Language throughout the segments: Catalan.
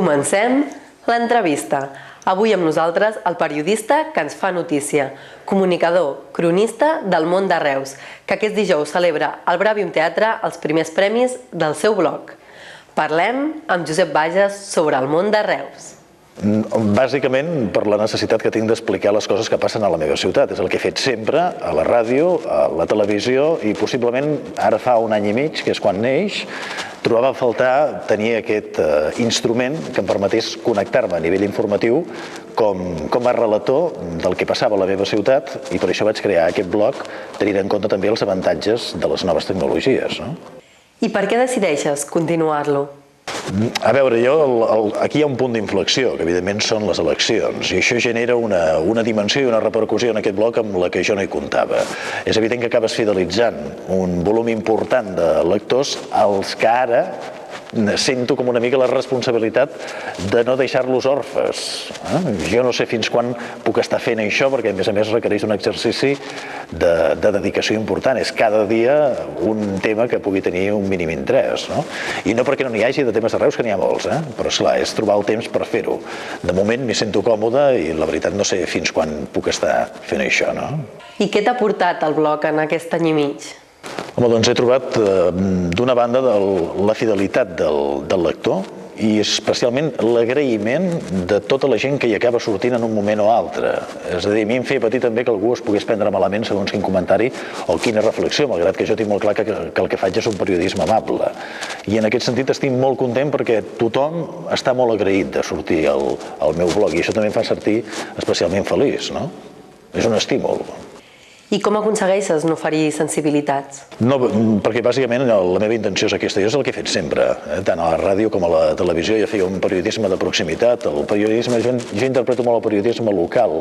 Comencem l'entrevista. Avui amb nosaltres el periodista que ens fa notícia, comunicador, cronista del món de Reus, que aquest dijous celebra al Bràvium Teatre els primers premis del seu blog. Parlem amb Josep Bages sobre el món de Reus. Bàsicament per la necessitat que tinc d'explicar les coses que passen a la meva ciutat. És el que he fet sempre, a la ràdio, a la televisió i possiblement ara fa un any i mig, que és quan neix, trobava a faltar tenir aquest instrument que em permetés connectar-me a nivell informatiu com a relator del que passava a la meva ciutat, i per això vaig crear aquest blog, tenint en compte també els avantatges de les noves tecnologies. I per què decideixes continuar-lo? A veure, aquí hi ha un punt d'inflexió, que evidentment són les eleccions, i això genera una dimensió i una repercussió en aquest blog amb la que jo no hi comptava. És evident que acabes fidelitzant un volum important de lectors als que ara sento com una mica la responsabilitat de no deixar-los orfes. Jo no sé fins quan puc estar fent això, perquè a més requereix un exercici de dedicació important. És cada dia un tema que pugui tenir un mínim interès. I no perquè no n'hi hagi de temes de Reus, que n'hi ha molts, però esclar, és trobar el temps per fer-ho. De moment m'hi sento còmode i la veritat no sé fins quan puc estar fent això. I què t'ha portat el blog en aquest any i mig? Home, doncs he trobat, d'una banda, la fidelitat del lector i especialment l'agraïment de tota la gent que hi acaba sortint en un moment o altre. És a dir, a mi em feia patir també que algú es pogués prendre malament segons quin comentari o quina reflexió, malgrat que jo tinc molt clar que el que faig és un periodisme amable. I en aquest sentit estic molt content perquè tothom està molt agraït de sortir al meu blog i això també em fa sentir especialment feliç. És un estímul. I com aconsegueixes no ferir sensibilitats? No, perquè bàsicament la meva intenció és aquesta. Jo és el que he fet sempre, tant a la ràdio com a la televisió. Jo feia un periodisme de proximitat. Jo interpreto molt el periodisme local,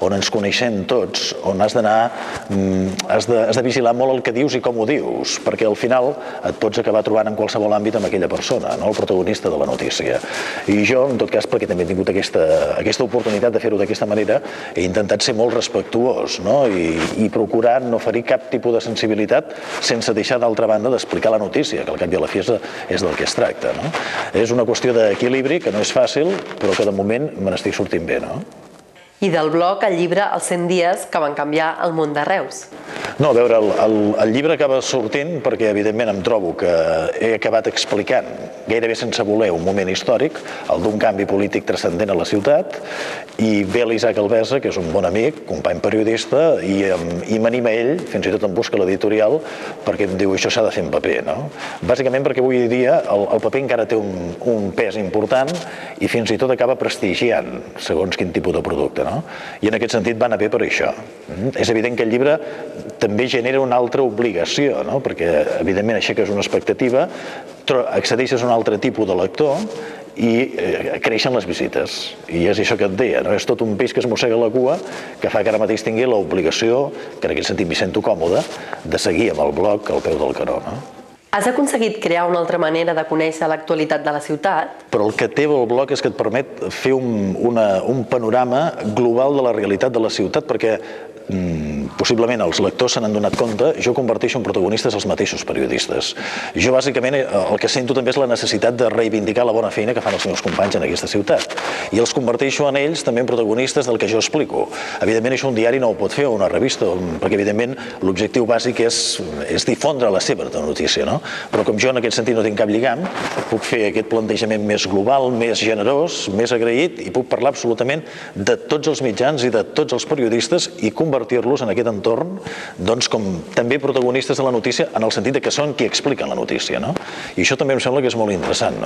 on ens coneixem tots, on has de vigilar molt el que dius i com ho dius, perquè al final et pots acabar trobant en qualsevol àmbit amb aquella persona, el protagonista de la notícia. I jo, en tot cas, perquè també he tingut aquesta oportunitat de fer-ho d'aquesta manera, he intentat ser molt respectuós i procurar no ferir cap tipus de sensibilitat sense deixar d'altra banda d'explicar la notícia, que al cap i a la fi és del que es tracta. És una qüestió d'equilibri que no és fàcil, però que de moment me n'estic sortint bé. I del blog el llibre Els 100 dies que van canviar el món de Reus. No, a veure, el llibre acaba sortint perquè evidentment em trobo que he acabat explicant, gairebé sense voler, un moment històric, el d'un canvi polític transcendent a la ciutat, i ve l'Isaac Albesa, que és un bon amic, company periodista, i m'anima ell, fins i tot em busca l'editorial, perquè em diu això s'ha de fer en paper. Bàsicament perquè avui dia el paper encara té un pes important i fins i tot acaba prestigiant segons quin tipus de producte. I en aquest sentit va anar bé per això. És evident que el llibre també genera una altra obligació, perquè evidentment aixeques una expectativa, accedeixes a un altre tipus de lector i creixen les visites. I és això que et deia, és tot un peix que es mossega la cua que fa que ara mateix tingui l'obligació, que en aquest sentit m'hi sento còmode, de seguir amb el blog al peu del canó. Has aconseguit crear una altra manera de conèixer l'actualitat de la ciutat? Però el que té el blog és que et permet fer un panorama global de la realitat de la ciutat, perquè possiblement els lectors se n'han donat compte, jo converteixo en protagonistes els mateixos periodistes. Jo bàsicament el que sento també és la necessitat de reivindicar la bona feina que fan els meus companys en aquesta ciutat i els converteixo en ells també en protagonistes del que jo explico. Evidentment això un diari no ho pot fer o una revista, perquè evidentment l'objectiu bàsic és difondre la seva notícia, però com jo en aquest sentit no tinc cap lligam, puc fer aquest plantejament més global, més generós, més agraït, i puc parlar absolutament de tots els mitjans i de tots els periodistes i convertir-los en aquest entorn com també protagonistes de la notícia, en el sentit que són qui expliquen la notícia. I això també em sembla que és molt interessant.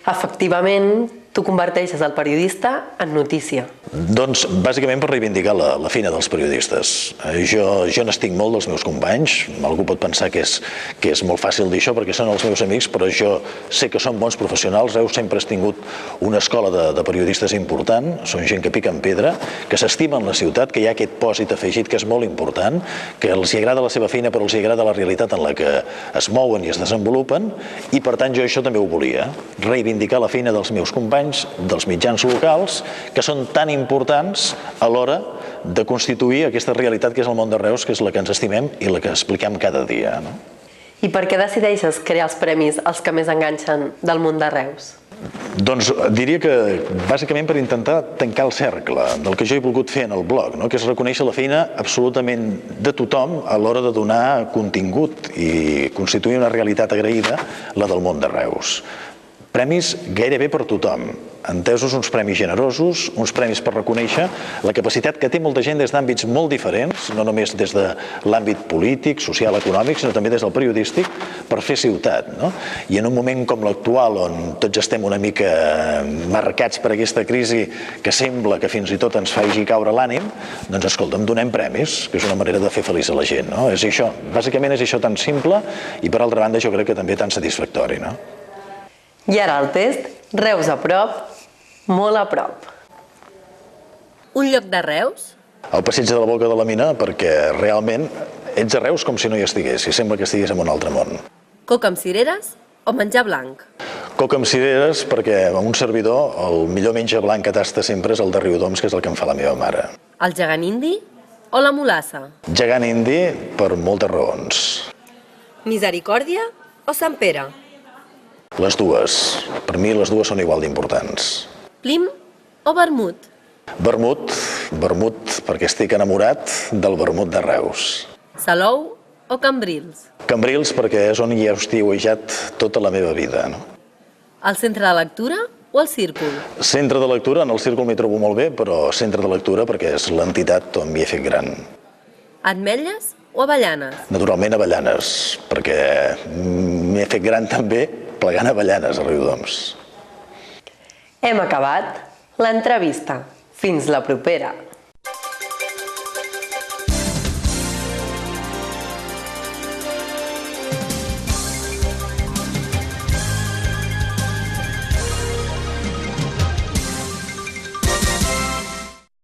Efectivament, tu converteixes el periodista en notícia. Doncs bàsicament per reivindicar la feina dels periodistes. Jo n'estic molt dels meus companys, algú pot pensar que és molt fàcil dir això perquè són els meus amics, però jo sé que són bons professionals. Reus sempre has tingut una escola de periodistes important, són gent que pica en pedra, que s'estimen la ciutat, que hi ha aquest pòsit afegit que és molt important, que els agrada la seva feina però els agrada la realitat en la que es mouen i es desenvolupen, i per tant jo això també ho volia, reivindicar la feina dels meus companys, dels mitjans locals, que són tan importants a l'hora de constituir aquesta realitat que és el món de Reus, que és la que ens estimem i la que expliquem cada dia. I per què decideixes crear els premis els que més enganxen del món de Reus? Doncs diria que bàsicament per intentar tancar el cercle del que jo he volgut fer en el blog, que és reconèixer la feina absolutament de tothom a l'hora de donar contingut i constituir una realitat agraïda, la del món de Reus. Premis gairebé per tothom, entesos uns premis generosos, uns premis per reconèixer la capacitat que té molta gent des d'àmbits molt diferents, no només des de l'àmbit polític, social, econòmic, sinó també des del periodístic, per fer ciutat. I en un moment com l'actual, on tots estem una mica marcats per aquesta crisi que sembla que fins i tot ens faci caure l'ànim, doncs escolta'm, donem premis, que és una manera de fer feliç a la gent. És això, bàsicament és això tan simple i per altra banda jo crec que també tan satisfactori. I ara el test, Reus a prop, molt a prop. Un lloc de Reus? El passeig de la Boca de la Mina, perquè realment ets a Reus com si no hi estigués, i sembla que estigués en un altre món. Coca amb cireres o menjar blanc? Coca amb cireres perquè a un servidor el millor menjar blanc que tasta sempre és el de Riudoms, que és el que em fa la meva mare. El gegant indi o la mulassa? Gegant indi per moltes raons. Misericòrdia o Sant Pere? Les dues. Per mi les dues són igual d'importants. Plim o vermut? Vermut perquè estic enamorat del vermut de Reus. Salou o Cambrils? Cambrils perquè és on hi he estiuejat tota la meva vida. El centre de lectura o el círcul? Centre de lectura, en el círcul m'hi trobo molt bé, però centre de lectura perquè és l'entitat on m'hi he fet gran. Ametlles o avellanes? Naturalment avellanes, perquè m'he fet gran també plegant avellanes a Riudoms. Hem acabat l'entrevista. Fins la propera.